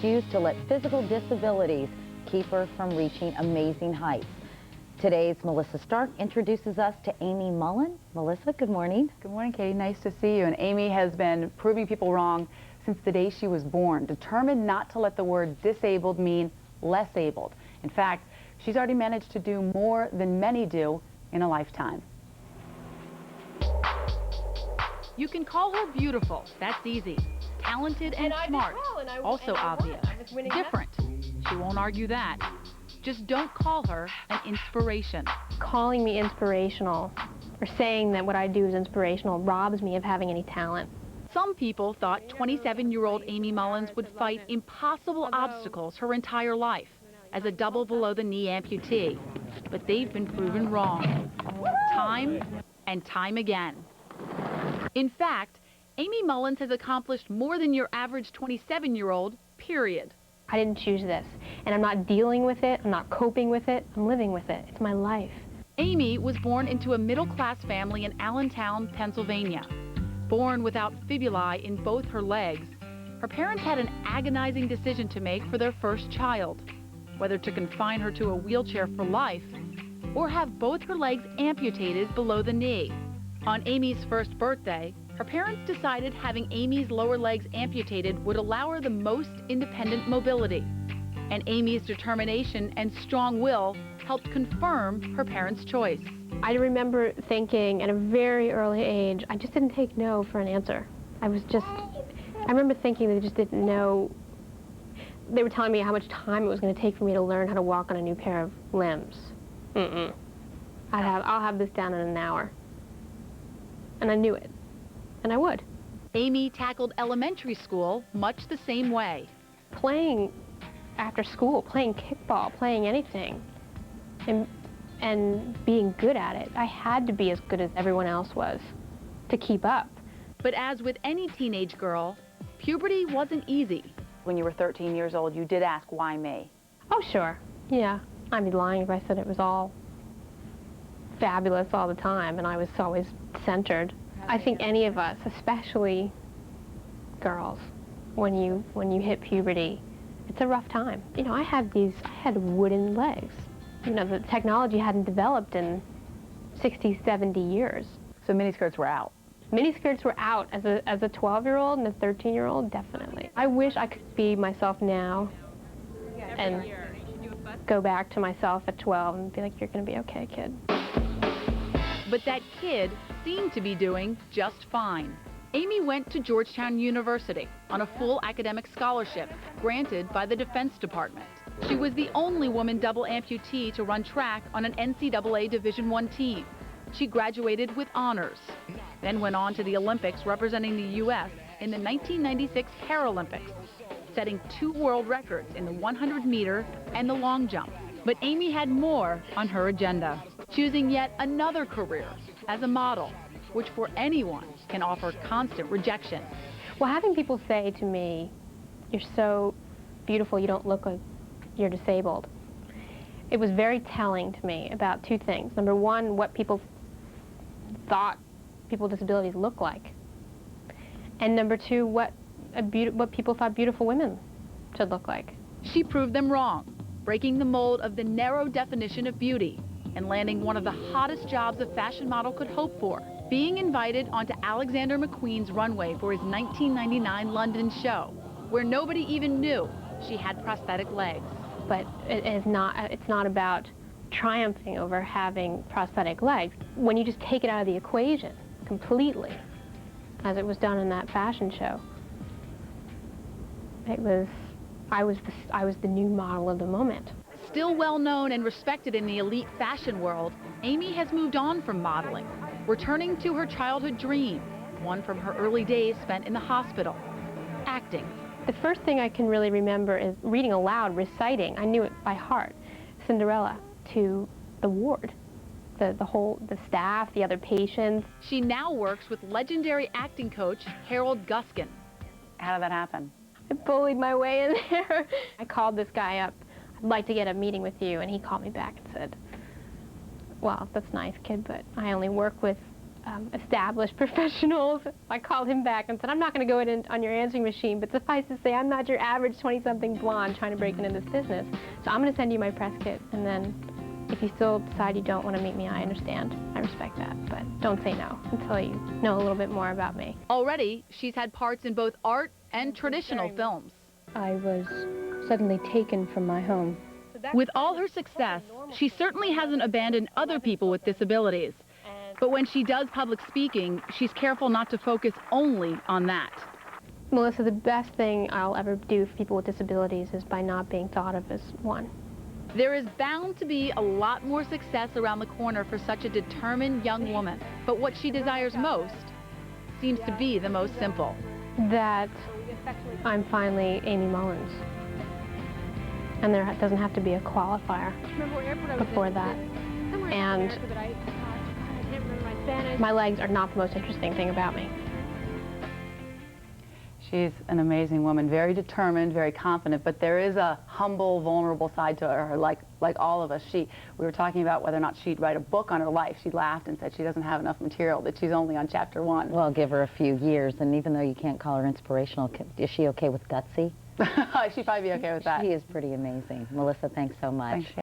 refused to let physical disabilities keep her from reaching amazing heights. Today's Melissa Stark introduces us to Aimee Mullins. Melissa, good morning. Good morning, Katie. Nice to see you. And Aimee has been proving people wrong since the day she was born, determined not to let the word disabled mean less abled. In fact, she's already managed to do more than many do in a lifetime. You can call her beautiful. That's easy. Talented and smart. Also obvious. Different. She won't argue that. Just don't call her an inspiration. Calling me inspirational or saying that what I do is inspirational robs me of having any talent. Some people thought 27-year-old Aimee Mullins would fight impossible obstacles her entire life as a double below-the-knee amputee. But they've been proven wrong. Time and time again. In fact, Aimee Mullins has accomplished more than your average 27-year-old, period. I didn't choose this, and I'm not dealing with it, I'm not coping with it, I'm living with it. It's my life. Aimee was born into a middle-class family in Allentown, Pennsylvania. Born without fibulae in both her legs, her parents had an agonizing decision to make for their first child, whether to confine her to a wheelchair for life or have both her legs amputated below the knee. On Aimee's first birthday, her parents decided having Aimee's lower legs amputated would allow her the most independent mobility. And Aimee's determination and strong will helped confirm her parents' choice. I remember thinking at a very early age, I just didn't take no for an answer. I remember thinking they just didn't know. They were telling me how much time it was going to take for me to learn how to walk on a new pair of limbs. I'll have this down in an hour. And I knew it. And I would. Aimee tackled elementary school much the same way. Playing after school, playing kickball, playing anything, and being good at it. I had to be as good as everyone else was to keep up. But as with any teenage girl, puberty wasn't easy. When you were 13 years old, you did ask, why me? Oh, sure. Yeah. I'd be lying if I said it was all fabulous all the time, and I was always centered. I think any of us, especially girls, when you hit puberty, it's a rough time. You know, I had wooden legs. You know, the technology hadn't developed in 60, 70 years. So miniskirts were out. Miniskirts were out as a 12-year-old and a 13-year-old, definitely. I wish I could be myself now and go back to myself at 12 and be like, you're going to be okay, kid. But that kid seemed to be doing just fine. Aimee went to Georgetown University on a full academic scholarship granted by the Defense Department. She was the only woman double amputee to run track on an NCAA Division I team. She graduated with honors, then went on to the Olympics representing the U.S. in the 1996 Paralympics, setting 2 world records in the 100-meter and the long jump. But Aimee had more on her agenda, choosing yet another career as a model, which for anyone can offer constant rejection. Well, having people say to me, you're so beautiful, you don't look like you're disabled, it was very telling to me about 2 things. Number one, what people thought people with disabilities look like. And number 2, what people thought beautiful women should look like. She proved them wrong, breaking the mold of the narrow definition of beauty and landing one of the hottest jobs a fashion model could hope for, being invited onto Alexander McQueen's runway for his 1999 London show, where nobody even knew she had prosthetic legs. But it's not about triumphing over having prosthetic legs. When you just take it out of the equation completely, as it was done in that fashion show, I was the new model of the moment. Still well known and respected in the elite fashion world, Aimee has moved on from modeling, returning to her childhood dream, one from her early days spent in the hospital, acting. The first thing I can really remember is reading aloud, reciting, I knew it by heart, Cinderella to the ward, the staff, the other patients. She now works with legendary acting coach Harold Guskin. How did that happen? I bullied my way in there. I called this guy up, I'd like to get a meeting with you, and he called me back and said, well, that's nice, kid, but I only work with established professionals. I called him back and said, I'm not going to go in on your answering machine, but suffice to say, I'm not your average 20-something blonde trying to break into this business. So I'm going to send you my press kit, and then if you still decide you don't want to meet me, I understand. I respect that, but don't say no until you know a little bit more about me. Already, she's had parts in both art and traditional films. I was suddenly taken from my home. With all her success, she certainly hasn't abandoned other people with disabilities. But when she does public speaking, she's careful not to focus only on that. Melissa, the best thing I'll ever do for people with disabilities is by not being thought of as one. There is bound to be a lot more success around the corner for such a determined young woman. But what she desires most seems to be the most simple. That I'm finally Aimee Mullins. And there doesn't have to be a qualifier before that. And my legs are not the most interesting thing about me. She's an amazing woman, very determined, very confident, but there is a humble, vulnerable side to her, like all of us. We were talking about whether or not she'd write a book on her life. She laughed and said she doesn't have enough material, that she's only on chapter 1. Well, give her a few years, and even though you can't call her inspirational, is she okay with gutsy? She'd probably be okay with that. She is pretty amazing. Melissa, thanks so much. Thanks.